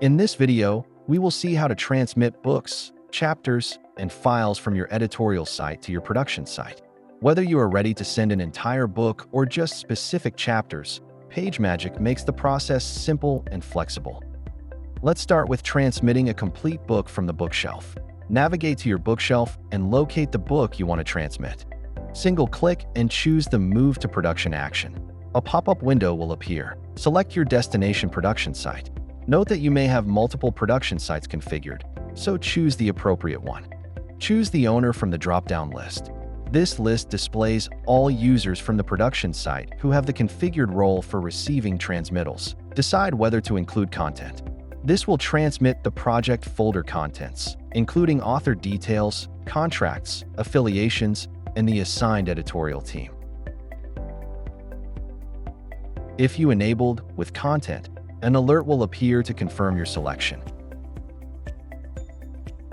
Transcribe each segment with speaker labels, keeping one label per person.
Speaker 1: In this video, we will see how to transmit books, chapters, and files from your editorial site to your production site. Whether you are ready to send an entire book or just specific chapters, PageMagick makes the process simple and flexible. Let's start with transmitting a complete book from the bookshelf. Navigate to your bookshelf and locate the book you want to transmit. Single-click and choose the Move to Production action. A pop-up window will appear. Select your destination production site. Note that you may have multiple production sites configured, so choose the appropriate one. Choose the owner from the drop-down list. This list displays all users from the production site who have the configured role for receiving transmittals. Decide whether to include content. This will transmit the project folder contents, including author details, contracts, affiliations, and the assigned editorial team. If you enabled with content, an alert will appear to confirm your selection.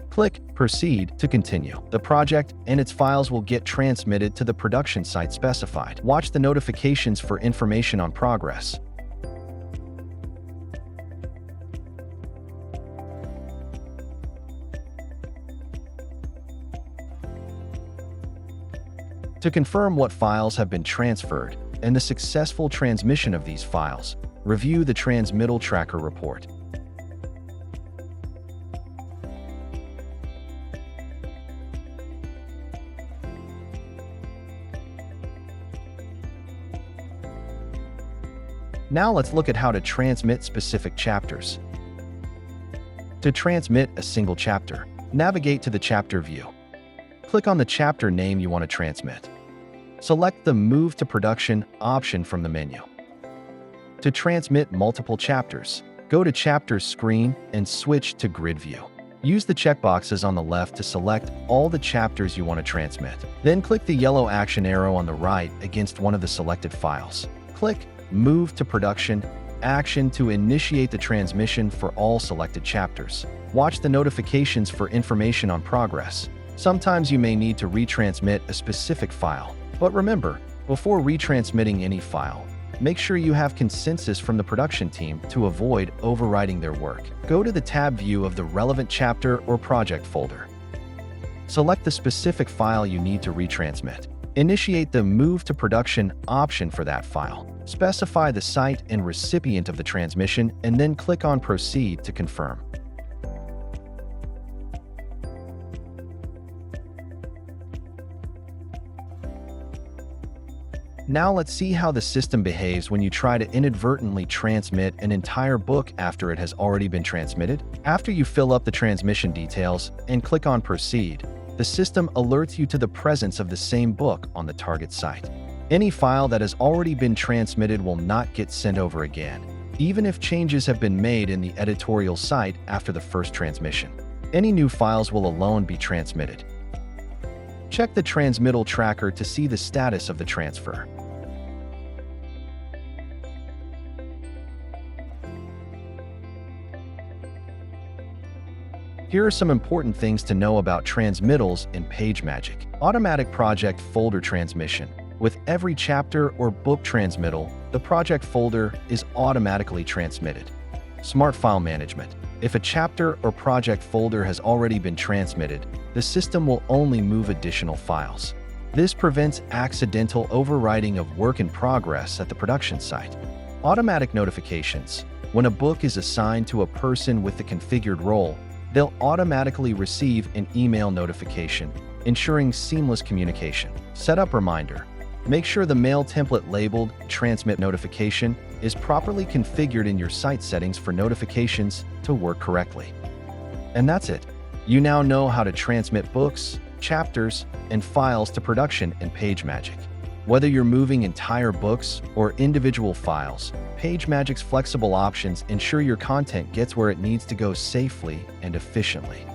Speaker 1: Click Proceed to continue. The project and its files will get transmitted to the production site specified. Watch the notifications for information on progress. To confirm what files have been transferred and the successful transmission of these files, review the Transmittal Tracker report. Now let's look at how to transmit specific chapters. To transmit a single chapter, navigate to the chapter view. Click on the chapter name you want to transmit. Select the Move to Production option from the menu. To transmit multiple chapters, go to Chapters screen and switch to Grid View. Use the checkboxes on the left to select all the chapters you want to transmit. Then click the yellow action arrow on the right against one of the selected files. Click Move to Production action to initiate the transmission for all selected chapters. Watch the notifications for information on progress. Sometimes you may need to retransmit a specific file, but remember, before retransmitting any file, make sure you have consensus from the production team to avoid overriding their work. Go to the tab view of the relevant chapter or project folder. Select the specific file you need to retransmit. Initiate the Move to Production option for that file. Specify the site and recipient of the transmission, and then click on Proceed to confirm. Now let's see how the system behaves when you try to inadvertently transmit an entire book after it has already been transmitted. After you fill up the transmission details and click on Proceed, the system alerts you to the presence of the same book on the target site. Any file that has already been transmitted will not get sent over again, even if changes have been made in the editorial site after the first transmission. Any new files will alone be transmitted. Check the Transmittal Tracker to see the status of the transfer. Here are some important things to know about transmittals in PageMagick. Automatic project folder transmission. With every chapter or book transmittal, the project folder is automatically transmitted. Smart file management. If a chapter or project folder has already been transmitted, the system will only move additional files. This prevents accidental overwriting of work in progress at the production site. Automatic notifications. When a book is assigned to a person with the configured role, they'll automatically receive an email notification, ensuring seamless communication. Setup reminder. Make sure the mail template labeled Transmit Notification is properly configured in your site settings for notifications to work correctly. And that's it. You now know how to transmit books, chapters, and files to production in PageMagick. Whether you're moving entire books or individual files, PageMagick's flexible options ensure your content gets where it needs to go safely and efficiently.